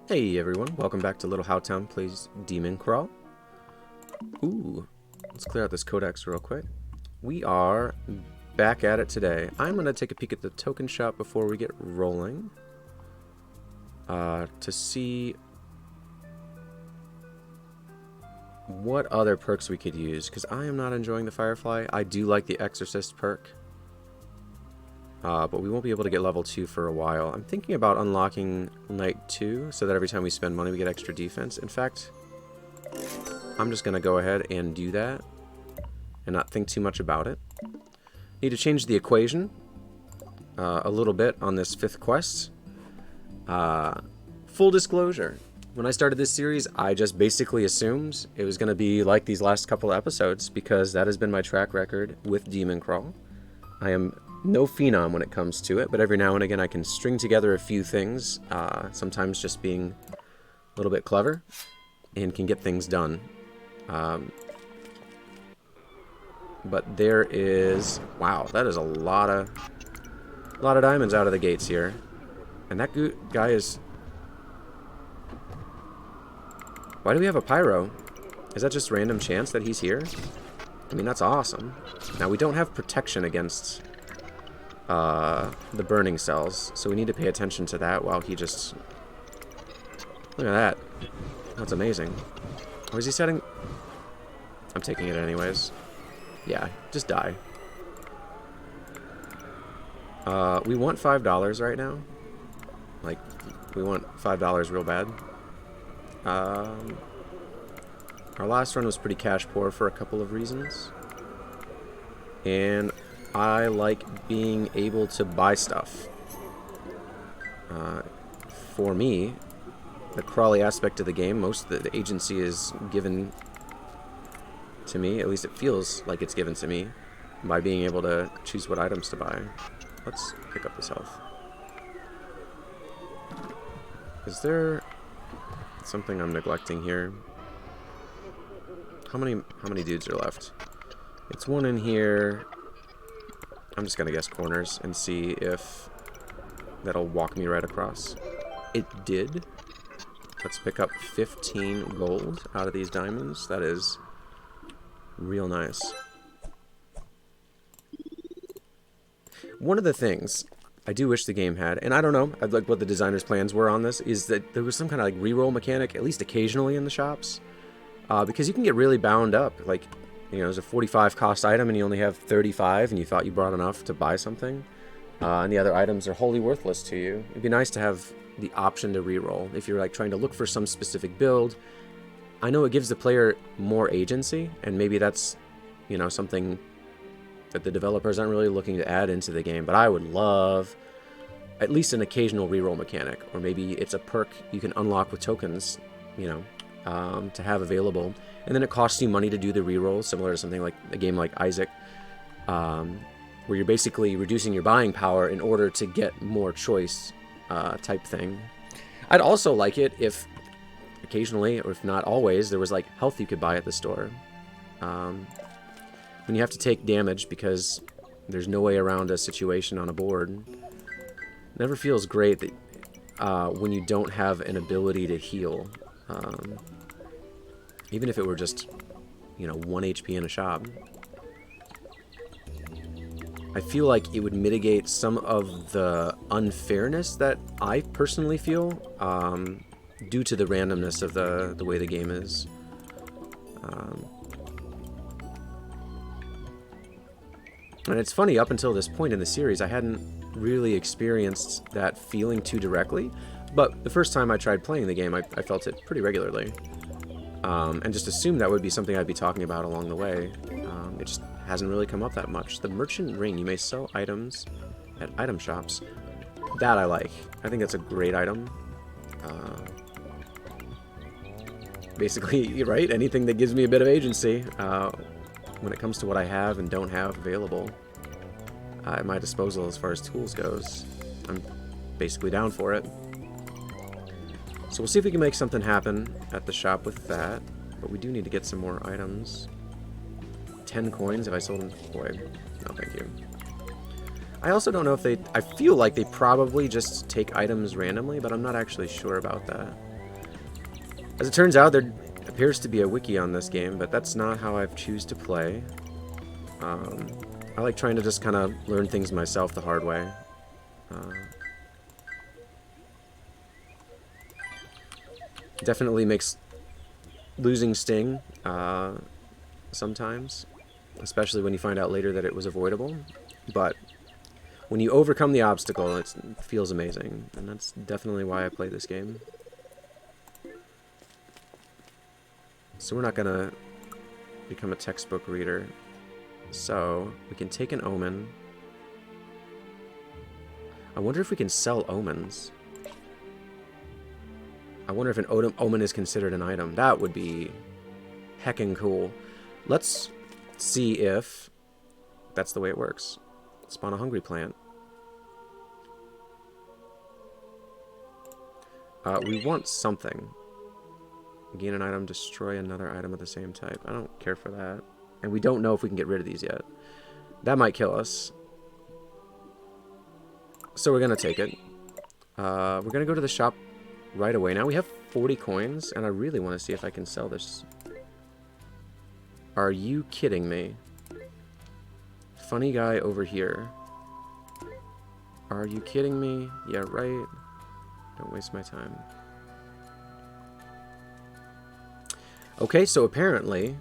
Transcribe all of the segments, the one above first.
Hey everyone, welcome back to Little Howtown Plays Demoncrawl. Ooh, let's clear out this codex real quick. We are back at it today. I'm going to take a peek at the token shop before we get rolling. To see what other perks we could use, because I am not enjoying the Firefly. I do like the Exorcist perk. But we won't be able to get level 2 for a while. I'm thinking about unlocking Night 2 so that every time we spend money we get extra defense. In fact, I'm just going to go ahead and do that and not think too much about it. Need to change the equation a little bit on this 5th quest. Full disclosure, when I started this series, I just basically assumed it was going to be like these last couple of episodes because that has been my track record with Demoncrawl. I am no phenom when it comes to it, but every now and again I can string together a few things, sometimes just being a little bit clever, and can get things done. But there is... wow, that is a lot of diamonds out of the gates here. And that guy is... why do we have a pyro? Is that just random chance that he's here? I mean, that's awesome. Now, we don't have protection against the burning cells, so we need to pay attention to that while he just... look at that. That's amazing. Or is he setting... I'm taking it anyways. Yeah, just die. We want $5 right now. Like, we want $5 real bad. Our last run was pretty cash poor for a couple of reasons. And I like being able to buy stuff. For me, the crawly aspect of the game, most of the agency is given to me, at least it feels like it's given to me, by being able to choose what items to buy. Let's pick up this health. Is there something I'm neglecting here? How many dudes are left? It's one in here. I'm just gonna guess corners and see if that'll walk me right across. It did. Let's pick up 15 gold out of these diamonds. That is real nice. One of the things I do wish the game had, and I don't know like what the designer's plans were on this, is that there was some kind of like reroll mechanic, at least occasionally in the shops. Because you can get really bound up. Like, you know, there's a 45 cost item and you only have 35 and you thought you brought enough to buy something. And the other items are wholly worthless to you. It'd be nice to have the option to reroll if you're like trying to look for some specific build. I know it gives the player more agency, and maybe that's, you know, something that the developers aren't really looking to add into the game, but I would love at least an occasional reroll mechanic, or maybe it's a perk you can unlock with tokens, you know, to have available, and then it costs you money to do the reroll, similar to something like a game like Isaac, where you're basically reducing your buying power in order to get more choice type thing. I'd also like it if occasionally, or if not always, there was like health you could buy at the store. When you have to take damage because there's no way around a situation on a board, it never feels great that when you don't have an ability to heal. Even if it were just, you know, 1 HP in a shop. I feel like it would mitigate some of the unfairness that I personally feel due to the randomness of the way the game is. And it's funny, up until this point in the series, I hadn't really experienced that feeling too directly, but the first time I tried playing the game, I felt it pretty regularly. And just assumed that would be something I'd be talking about along the way. It just hasn't really come up that much. The merchant ring, you may sell items at item shops. That I like. I think that's a great item. Basically, right? Anything that gives me a bit of agency when it comes to what I have and don't have available at my disposal as far as tools goes. I'm basically down for it. So we'll see if we can make something happen at the shop with that. But we do need to get some more items. 10 coins if I sold them. Boy, no thank you. I also don't know if they... I feel like they probably just take items randomly, but I'm not actually sure about that. As it turns out, there appears to be a wiki on this game, but that's not how I choose to play. I like trying to just kind of learn things myself the hard way. Definitely makes losing sting sometimes, especially when you find out later that it was avoidable. But when you overcome the obstacle, it feels amazing, and that's definitely why I play this game. So we're not gonna become a textbook reader. So we can take an omen. I wonder if we can sell omens. I wonder if an omen is considered an item. That would be heckin' cool. Let's see if that's the way it works. Spawn a hungry plant. We want something. Gain an item, destroy another item of the same type. I don't care for that. And we don't know if we can get rid of these yet. That might kill us. So we're going to take it. We're going to go to the shop right away. Now we have 40 coins, and I really want to see if I can sell this. Are you kidding me? Funny guy over here. Are you kidding me? Yeah, right. Don't waste my time. Okay, so apparently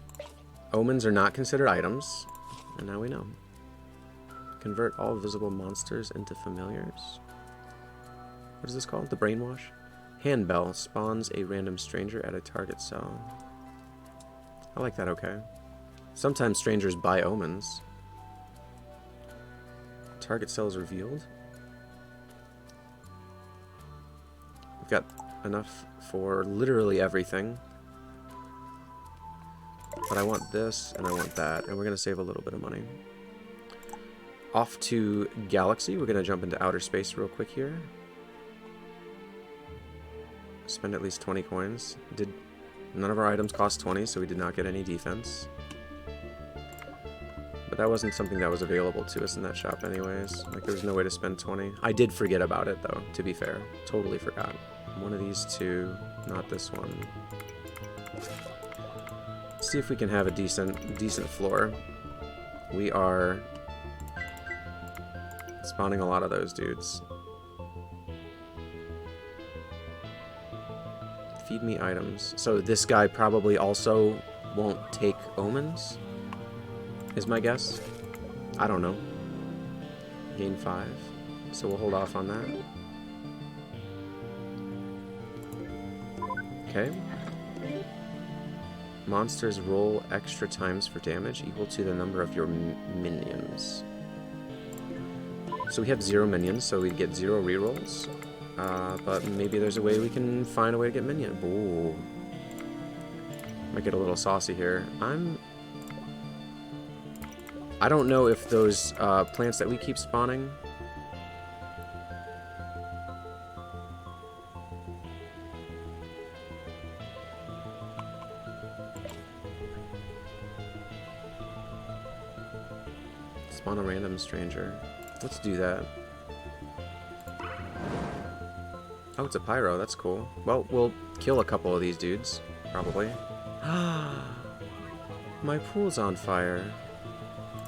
omens are not considered items, and now we know. Convert all visible monsters into familiars. What is this called? The brainwash? Handbell spawns a random stranger at a target cell. I like that, okay. Sometimes strangers buy omens. Target cell is revealed. We've got enough for literally everything. But I want this, and I want that, and we're going to save a little bit of money. Off to Galaxy. We're going to jump into outer space real quick here. Spend at least 20 coins. None of our items cost 20, so we did not get any defense. But that wasn't something that was available to us in that shop anyways. Like, there was no way to spend 20. I did forget about it, though, to be fair. Totally forgot. One of these two, not this one. Let's see if we can have a decent floor. We are spawning a lot of those dudes. Feed me items. So this guy probably also won't take omens, is my guess. I don't know. Gain 5. So we'll hold off on that. Okay. Monsters roll extra times for damage equal to the number of your minions. So we have 0 minions, so we get 0 rerolls. But maybe there's a way we can find a way to get minion. Ooh. Might get a little saucy here. I don't know if those plants that we keep spawning. Spawn a random stranger. Let's do that. Oh, it's a pyro. That's cool. Well, we'll kill a couple of these dudes, probably. My pool's on fire.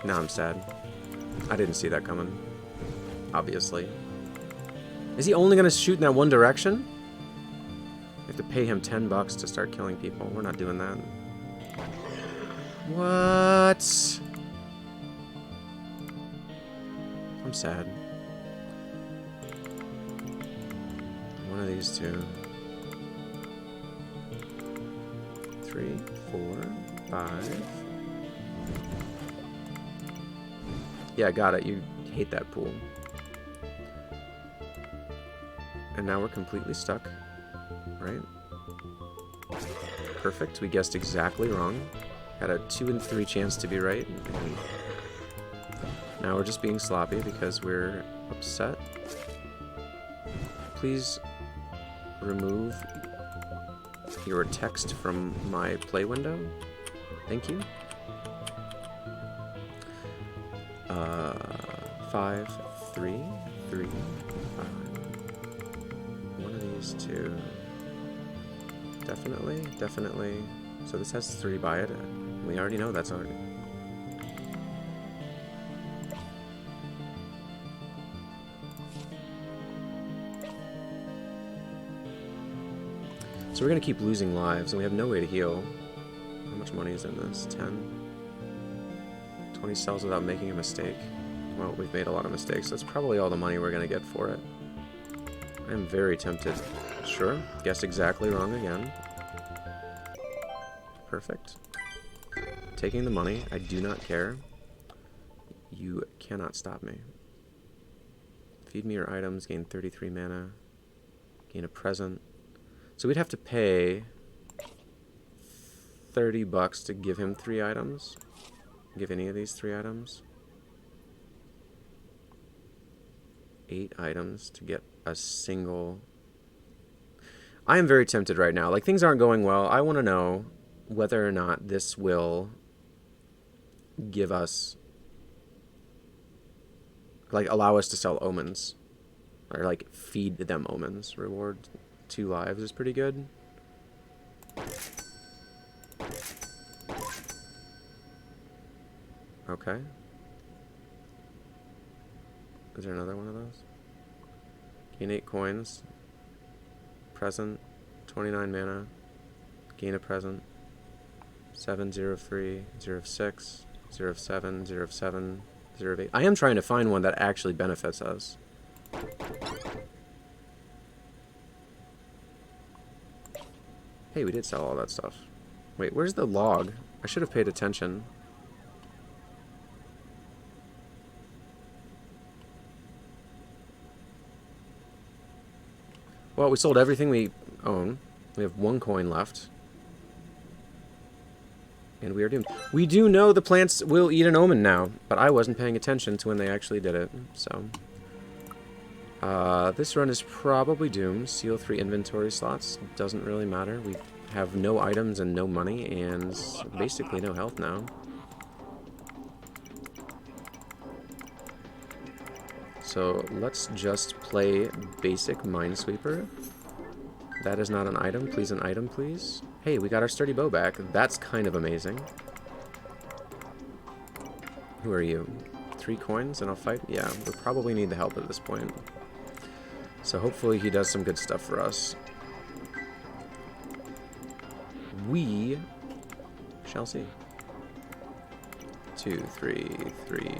Now I'm sad. I didn't see that coming. Obviously. Is he only going to shoot in that one direction? We have to pay him $10 to start killing people. We're not doing that. What? I'm sad. One of these two. 3, 4, 5. Yeah, got it. You hate that pool. And now we're completely stuck. Right? Perfect. We guessed exactly wrong. Had a 2 in 3 chance to be right. And now we're just being sloppy because we're upset. Please remove your text from my play window. Thank you. 5, 3, 3, 5. One of these two. Definitely, definitely. So this has 3 by it. We already know that's already. So we're going to keep losing lives, and we have no way to heal. How much money is in this? 10. 20 cells without making a mistake. Well, we've made a lot of mistakes. That's probably all the money we're going to get for it. I'm very tempted. Sure. Guessed exactly wrong again. Perfect. Taking the money. I do not care. You cannot stop me. Feed me your items. Gain 33 mana. Gain a present. So we'd have to pay $30 to give him 3 items. Give any of these 3 items. 8 items to get a single. I am very tempted right now. Like, things aren't going well. I want to know whether or not this will give us, like, allow us to sell omens. Or, like, feed them omens. Reward 2 lives is pretty good. Okay. Is there another one of those? Gain 8 coins. Present. 29 mana. Gain a present. 7, 0 of 3, 0 of 6, 0 of 7, 0 of 7, 0 of 8. I am trying to find one that actually benefits us. Hey, we did sell all that stuff. Wait, where's the log? I should have paid attention. Well, we sold everything we own. We have 1 coin left. And we are doomed. We do know the plants will eat an omen now, but I wasn't paying attention to when they actually did it, so. This run is probably doomed. Seal 3 inventory slots. Doesn't really matter. We have no items and no money, and basically no health now. So let's just play basic Minesweeper. That is not an item. Please, an item, please. Hey, we got our sturdy bow back. That's kind of amazing. Who are you? 3 coins and I'll fight? Yeah, we probably need the help at this point. So hopefully he does some good stuff for us. We shall see. 2, 3, 3.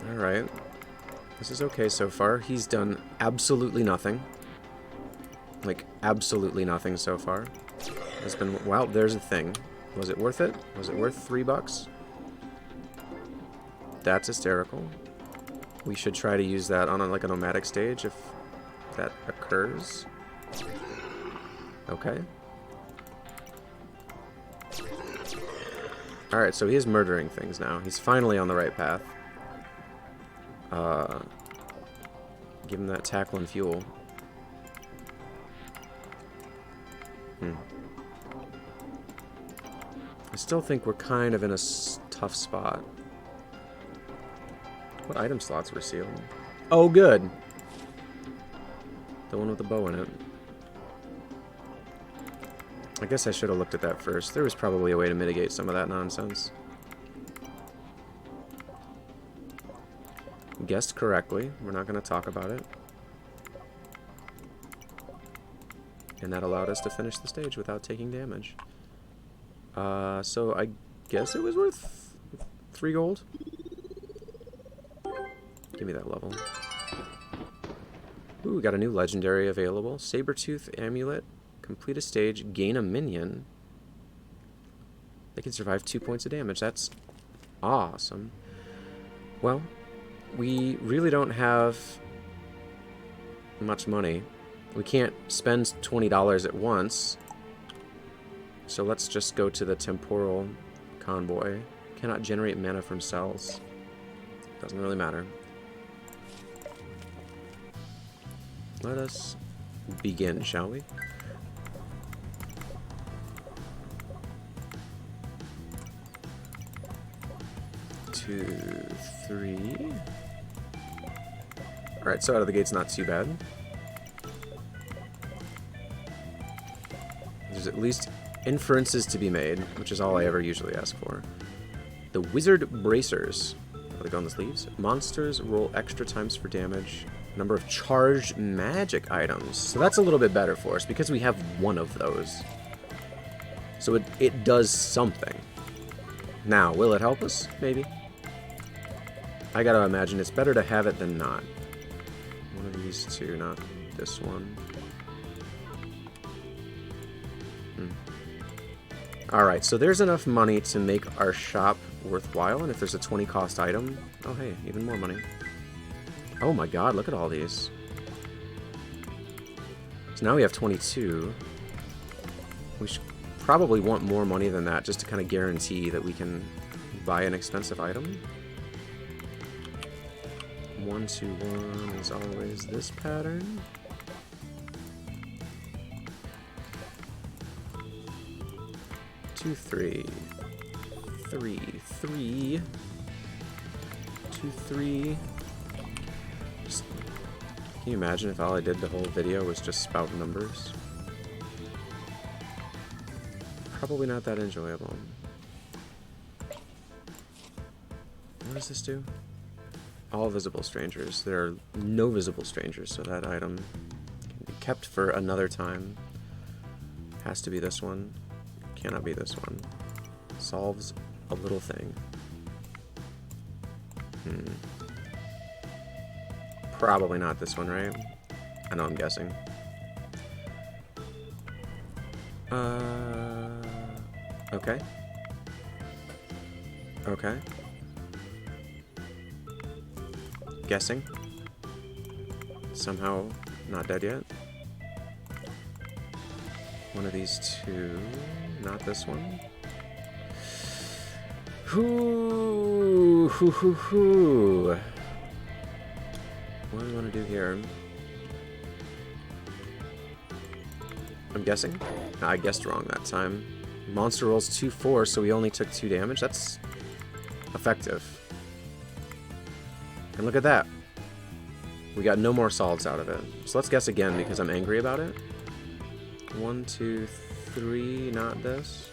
Alright. This is okay so far. He's done absolutely nothing. Like, absolutely nothing so far. It's been... Wow, there's a thing. Was it worth it? Was it worth $3? That's hysterical. We should try to use that on like a nomadic stage if that occurs. Okay. Alright, so he is murdering things now. He's finally on the right path. Give him that tackle and fuel. I still think we're kind of in a tough spot. What item slots were sealed? Oh, good. The one with the bow in it. I guess I should have looked at that first. There was probably a way to mitigate some of that nonsense. Guessed correctly. We're not going to talk about it. And that allowed us to finish the stage without taking damage. So I guess it was worth 3 gold. Give me that level. Ooh, we got a new legendary available. Sabertooth Amulet. Complete a stage. Gain a minion. They can survive 2 points of damage. That's awesome. Well, we really don't have much money. We can't spend $20 at once. So let's just go to the temporal convoy. Cannot generate mana from cells. Doesn't really matter. Let us begin, shall we? 2, 3. Alright, so out of the gate's not too bad. There's at least inferences to be made, which is all I ever usually ask for. The Wizard Bracers. Are they go on the sleeves? Monsters roll extra times for damage. Number of charged magic items. So that's a little bit better for us because we have one of those. So it does something. Now, will it help us? Maybe. I gotta imagine it's better to have it than not. One of these two, not this one. Alright, so there's enough money to make our shop worthwhile, and if there's a 20 cost item, oh hey, even more money. Oh my god, look at all these. So now we have 22. We should probably want more money than that just to kind of guarantee that we can buy an expensive item. 1, 2, 1 is always this pattern. 2, 3. 3, 3. 2, 3. Just, can you imagine if all I did the whole video was just spout numbers? Probably not that enjoyable. What does this do? All visible strangers. There are no visible strangers, so that item can be kept for another time. Has to be this one. Cannot be this one. Solves a little thing. Probably not this one, right? I know I'm guessing. Okay. Okay. Guessing. Somehow not dead yet. One of these two. Not this one. Hoo, hoo, hoo, hoo. What do we want to do here? I'm guessing. I guessed wrong that time. Monster rolls 2/4, so we only took 2 damage. That's effective. And look at that. We got no more solids out of it. So let's guess again because I'm angry about it. 1, 2, 3, not this.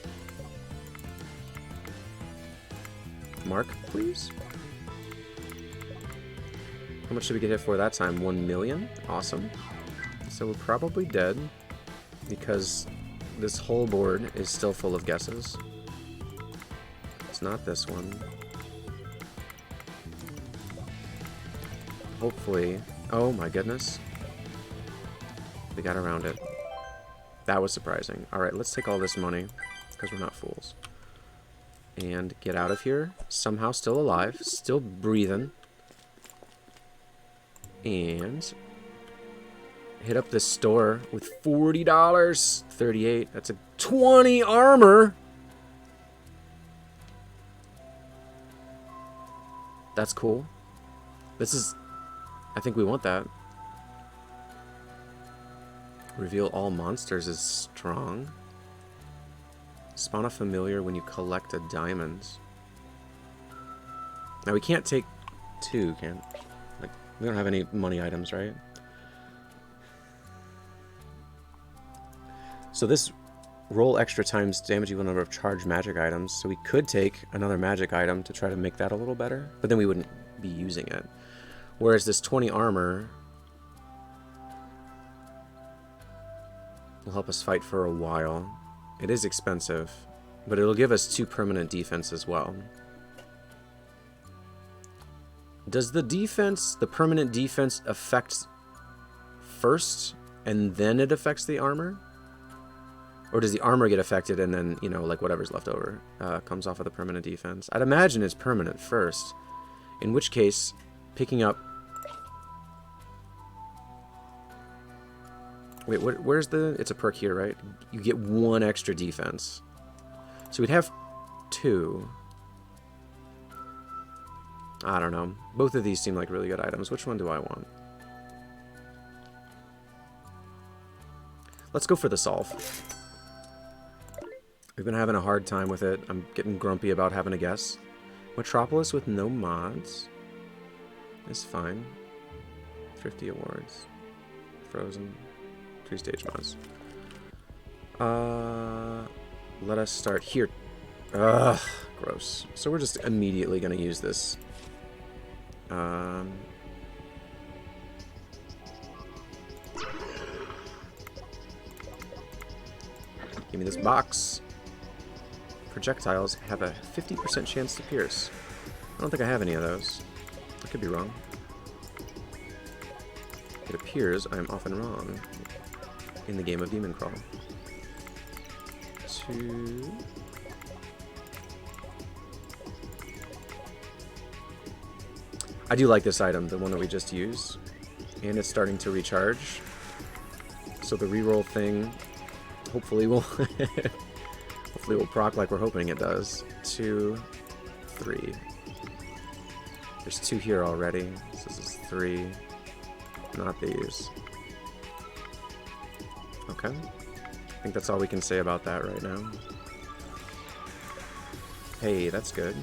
Mark, please. How much did we get hit for that time? 1 million? Awesome. So we're probably dead because this whole board is still full of guesses. It's not this one. Hopefully. Oh my goodness. We got around it. That was surprising. Alright, let's take all this money, because we're not fools. And get out of here. Somehow still alive. Still breathing. And hit up this store with $40. 38. That's a 20 armor. That's cool. This is... I think we want that. Reveal all monsters is strong. Spawn a familiar when you collect a diamond. Now we can't take 2, can? Like, we don't have any money items, right? So this roll extra times damage equal number of charged magic items. So we could take another magic item to try to make that a little better, but then we wouldn't be using it. Whereas this 20 armor will help us fight for a while. It is expensive, but it'll give us 2 permanent defense as well. Does the defense, the permanent defense, affect first and then it affects the armor? Or does the armor get affected and then, you know, like whatever's left over comes off of the permanent defense? I'd imagine it's permanent first. In which case, picking up... Wait, where's the... It's a perk here, right? You get 1 extra defense. So we'd have 2. I don't know. Both of these seem like really good items. Which one do I want? Let's go for the solve. We've been having a hard time with it. I'm getting grumpy about having to guess. Metropolis with no mods is fine. Thrifty awards. Frozen. 3-stage mods. Let us start here. Ugh, gross. So we're just immediately going to use this. Give me this box. Projectiles have a 50% chance to pierce. I don't think I have any of those. I could be wrong. It appears I am often wrong in the game of Demoncrawl. 2. I do like this item, the one that we just used, and it's starting to recharge. So the reroll thing hopefully will hopefully will proc like we're hoping it does. 2, 3. There's 2 here already. So this is 3. Not these. Okay. I think that's all we can say about that right now. Hey, that's good.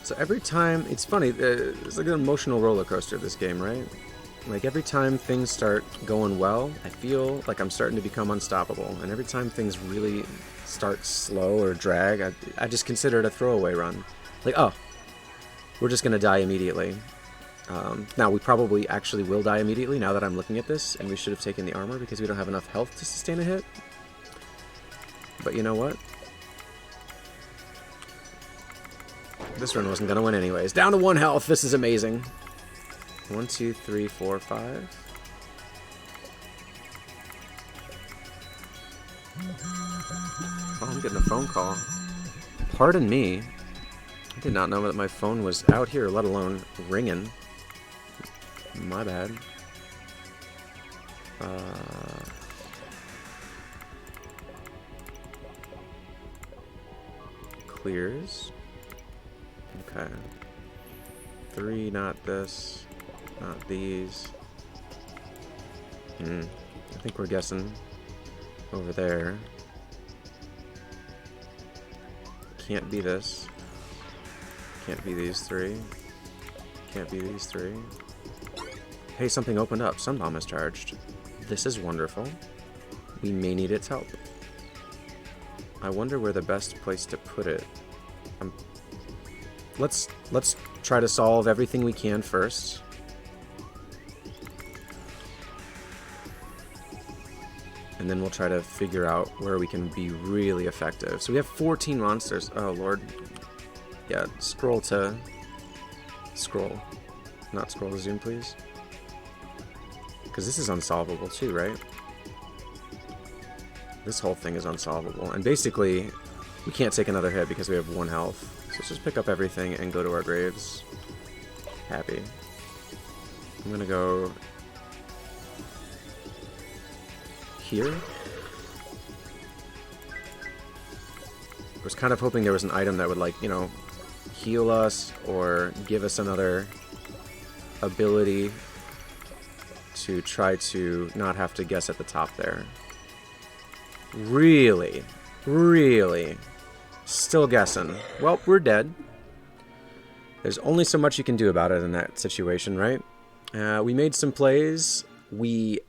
So every time, it's funny, it's like an emotional roller coaster, this game, right? Like every time things start going well, I feel like I'm starting to become unstoppable. And every time things really start slow or drag, I just consider it a throwaway run. Like, oh, we're just going to die immediately. Now, we probably actually will die immediately now that I'm looking at this, and we should have taken the armor because we don't have enough health to sustain a hit. But you know what? This run wasn't going to win anyways. Down to 1 health. This is amazing. 1, 2, 3, 4, 5. Oh, I'm getting a phone call. Pardon me. I did not know that my phone was out here, let alone ringing. My bad. Clears. Okay. 3, not this. Not these. I think we're guessing over there. Can't be this. Can't be these 3. Can't be these 3. Hey, something opened up. Sun bomb is charged. This is wonderful. We may need its help. I wonder where the best place to put it. Let's try to solve everything we can first. And then we'll try to figure out where we can be really effective. So we have 14 monsters. Oh, Lord. Yeah, scroll to... Scroll. Not scroll to zoom, please. Because this is unsolvable too, right? This whole thing is unsolvable. And basically, we can't take another hit because we have 1 health. So let's just pick up everything and go to our graves. Happy. I'm gonna go... here. I was kind of hoping there was an item that would, like, you know, heal us or give us another ability to try to not have to guess at the top there. Really? Really? Still guessing. Well, we're dead. There's only so much you can do about it in that situation, right? We made some plays. We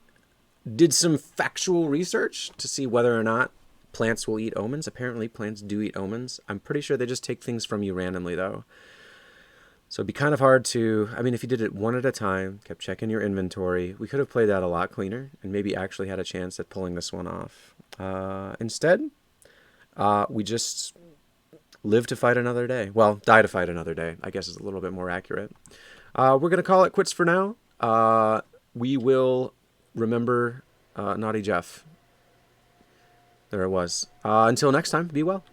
did some factual research to see whether or not plants will eat omens. Apparently, plants do eat omens. I'm pretty sure they just take things from you randomly, though. So it'd be kind of hard to... I mean, if you did it one at a time, kept checking your inventory, we could have played that a lot cleaner and maybe actually had a chance at pulling this one off. Instead, we just live to fight another day. Well, die to fight another day, I guess is a little bit more accurate. We're going to call it quits for now. We will... remember Naughty Jeff. There it was. Until next time, be well.